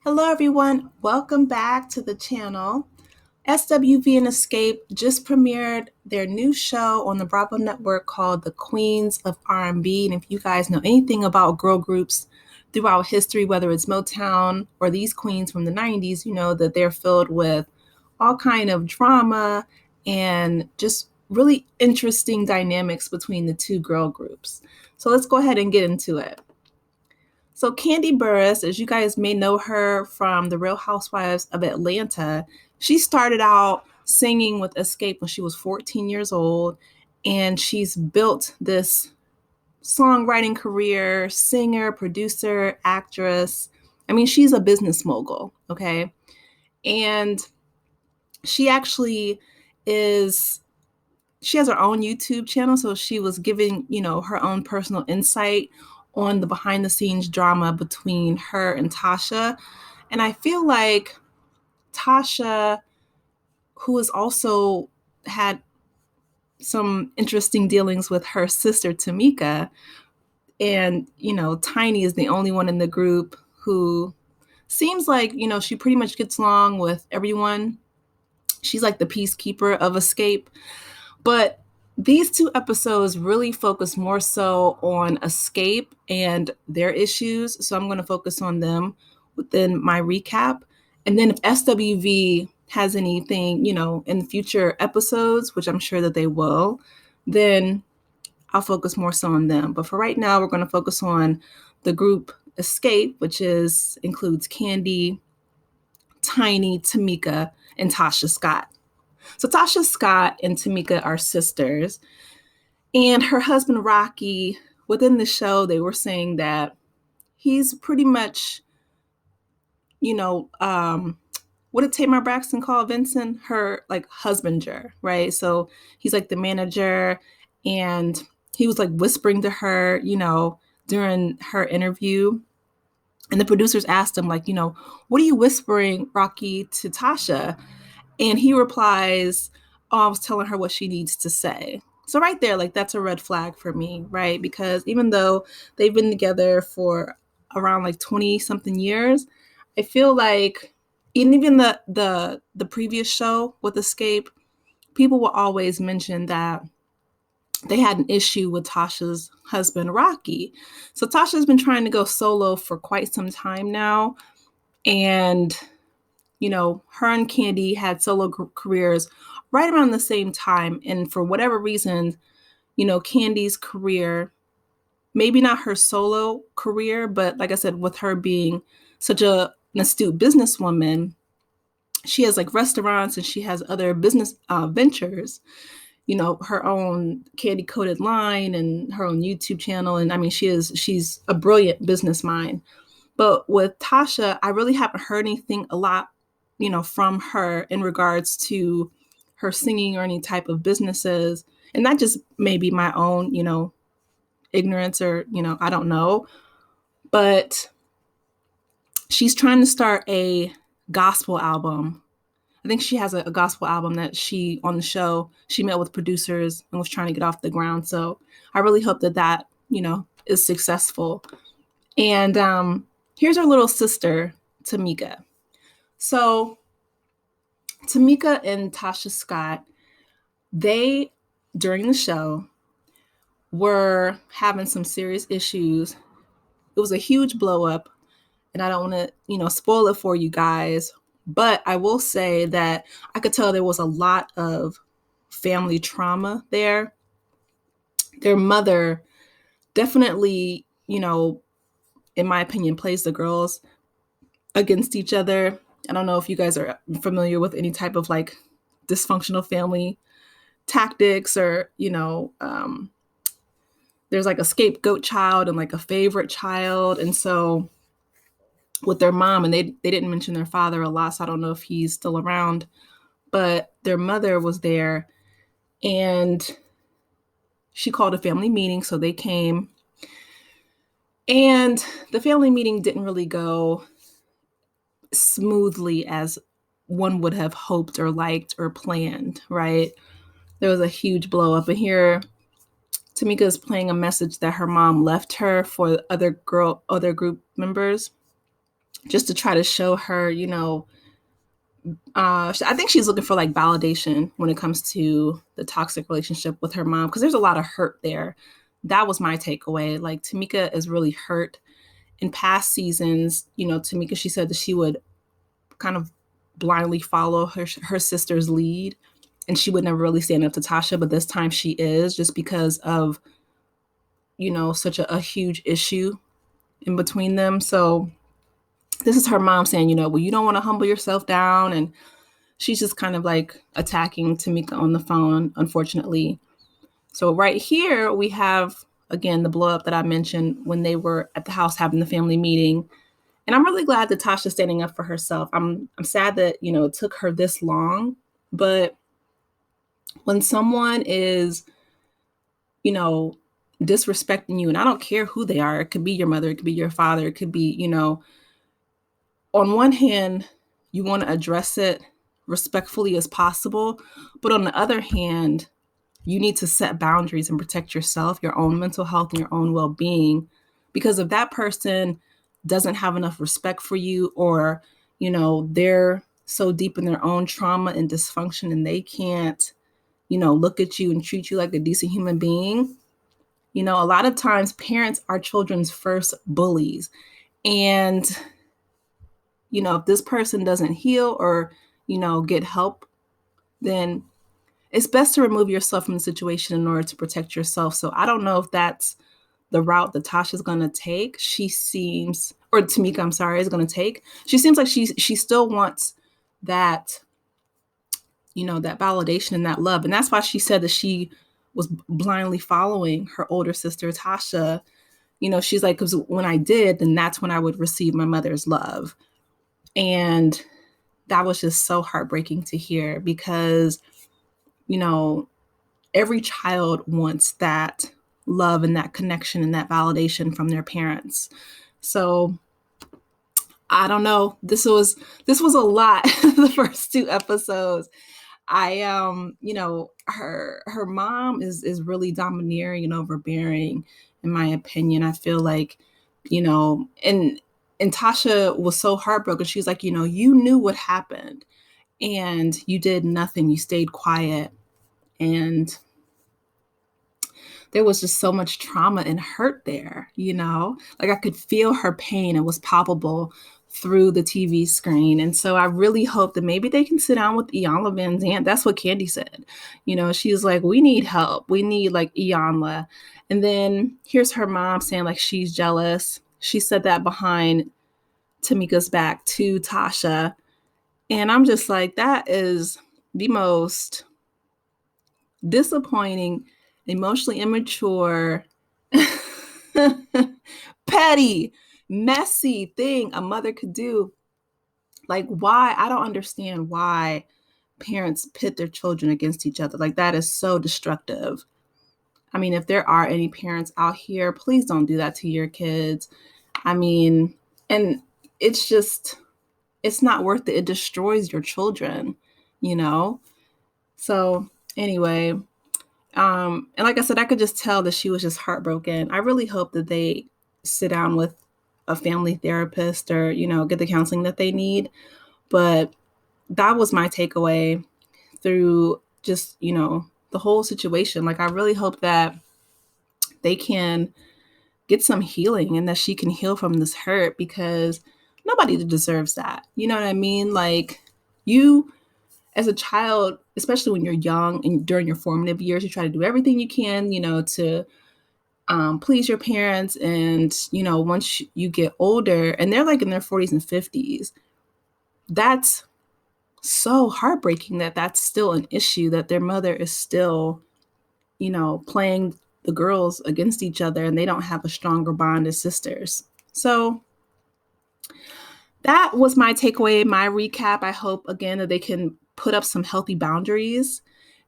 Hello, everyone. Welcome back to the channel. SWV and Xscape just premiered their new show on the Bravo Network called The Queens of R&B. And if you guys know anything about girl groups throughout history, whether it's Motown or these queens from the 90s, you know that they're filled with all kind of drama and just really interesting dynamics between the two girl groups. So let's go ahead and get into it. So Candy Burris, as you guys may know her from The Real Housewives of Atlanta, she started out singing with Xscape when she was 14 years old, and she's built this songwriting career, singer, producer, actress. I mean, she's a business mogul, okay? And she actually is she has her own YouTube channel, so she was giving, her own personal insight on the behind the scenes drama between her and Tasha. And I feel like Tasha, who has also had some interesting dealings with her sister Tamika, and Tiny is the only one in the group who seems like, she pretty much gets along with everyone. She's like the peacekeeper of Xscape. But these two episodes really focus more so on Xscape and their issues. So I'm going to focus on them within my recap. And then if SWV has anything, in future episodes, which I'm sure that they will, then I'll focus more so on them. But for right now, we're going to focus on the group Xscape, which includes Candy, Tiny, Tamika, and Tasha Scott. So Tasha Scott and Tamika are sisters, and her husband Rocky, within the show, they were saying that he's pretty much, what did Tamar Braxton call Vincent? Her like husbander, right? So he's like the manager, and he was like whispering to her, during her interview. And the producers asked him, like, what are you whispering, Rocky, to Tasha? And he replies, oh, I was telling her what she needs to say. So right there, like that's a red flag for me, right? Because even though they've been together for around like 20 something years, I feel like even the previous show with Xscape, people will always mention that they had an issue with Tasha's husband, Rocky. So Tasha's been trying to go solo for quite some time now. And her and Candy had solo careers right around the same time. And for whatever reason, Candy's career, maybe not her solo career, but like I said, with her being such an astute businesswoman, she has like restaurants and she has other business ventures, her own candy coated line and her own YouTube channel. And I mean, she's a brilliant business mind. But with Tasha, I really haven't heard anything a lot, from her in regards to her singing or any type of businesses. And that just may be my own, ignorance or, I don't know. But she's trying to start a gospel album. I think she has a gospel album that on the show, she met with producers and was trying to get off the ground. So I really hope that, is successful. And here's her little sister, Tamika. So Tamika and Tasha Scott, they, during the show, were having some serious issues. It was a huge blow up, and I don't want to, spoil it for you guys. But I will say that I could tell there was a lot of family trauma there. Their mother definitely, in my opinion, plays the girls against each other. I don't know if you guys are familiar with any type of like dysfunctional family tactics or, there's like a scapegoat child and like a favorite child. And so with their mom, and they didn't mention their father a lot, so I don't know if he's still around, but their mother was there and she called a family meeting. So they came, and the family meeting didn't really go smoothly as one would have hoped or liked or planned, right? There was a huge blow up. And here Tamika is playing a message that her mom left her for other group members. just to try to show her, I think she's looking for like validation when it comes to the toxic relationship with her mom, because there's a lot of hurt there. That was my takeaway. Like, Tamika is really hurt. In past seasons, Tamika, she said that she would kind of blindly follow her sister's lead, and she would never really stand up to Tasha, but this time she is, just because of such a huge issue in between them. So this is her mom saying, well, you don't want to humble yourself down, and she's just kind of like attacking Tamika on the phone, unfortunately. So right here we have, again, the blow up that I mentioned when they were at the house having the family meeting. And I'm really glad that Tasha's standing up for herself. I'm sad that, it took her this long, but when someone is, disrespecting you, and I don't care who they are, it could be your mother, it could be your father, it could be, on one hand, you want to address it respectfully as possible, but on the other hand, you need to set boundaries and protect yourself, your own mental health, and your own well-being. Because if that person doesn't have enough respect for you, or, they're so deep in their own trauma and dysfunction and they can't, look at you and treat you like a decent human being. A lot of times parents are children's first bullies. And, if this person doesn't heal or, get help, then it's best to remove yourself from the situation in order to protect yourself. So I don't know if that's the route that Tasha's going to take. Or Tamika, I'm sorry, is going to take. She seems like she still wants that, that validation and that love. And that's why she said that she was blindly following her older sister, Tasha. She's like, because when I did, then that's when I would receive my mother's love. And that was just so heartbreaking to hear, because, every child wants that love and that connection and that validation from their parents. So I don't know. This was a lot. The first 2 episodes. Her mom is really domineering and overbearing, in my opinion. I feel like, and Tasha was so heartbroken. She's like, you knew what happened and you did nothing. You stayed quiet. And there was just so much trauma and hurt there, like I could feel her pain. It was palpable through the TV screen. And so I really hope that maybe they can sit down with Iyanla Vanzant. That's what Candy said. She was like, we need help. We need like Iyanla. And then here's her mom saying like she's jealous. She said that behind Tamika's back to Tasha. And I'm just like, that is the most disappointing, emotionally immature, petty, messy thing a mother could do. Like, why? I don't understand why parents pit their children against each other. Like, that is so destructive. I mean, if there are any parents out here, please don't do that to your kids. I mean, and it's not worth it. It destroys your children, So anyway, and like I said, I could just tell that she was just heartbroken. I really hope that they sit down with a family therapist or, get the counseling that they need. But that was my takeaway through just, the whole situation. Like, I really hope that they can get some healing and that she can heal from this hurt, because nobody deserves that. You know what I mean? Like, you as a child, especially when you're young and during your formative years, you try to do everything you can, to please your parents. And, once you get older and they're like in their 40s and 50s, that's so heartbreaking that that's still an issue, that their mother is still, playing the girls against each other and they don't have a stronger bond as sisters. So that was my takeaway, my recap. I hope, again, that they can put up some healthy boundaries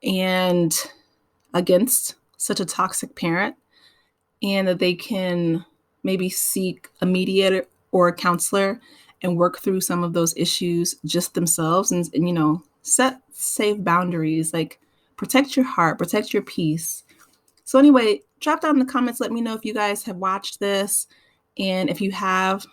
and against such a toxic parent, and that they can maybe seek a mediator or a counselor and work through some of those issues just themselves, and set safe boundaries, like protect your heart, protect your peace. So anyway, drop down in the comments. Let me know if you guys have watched this. And if you have,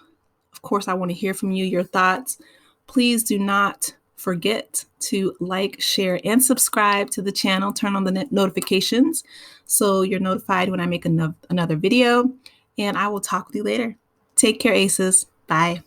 Of course, I want to hear from you, your thoughts. Please do not forget to like, share, and subscribe to the channel. Turn on the notifications so you're notified when I make another video. And I will talk with you later. Take care, Aces. Bye.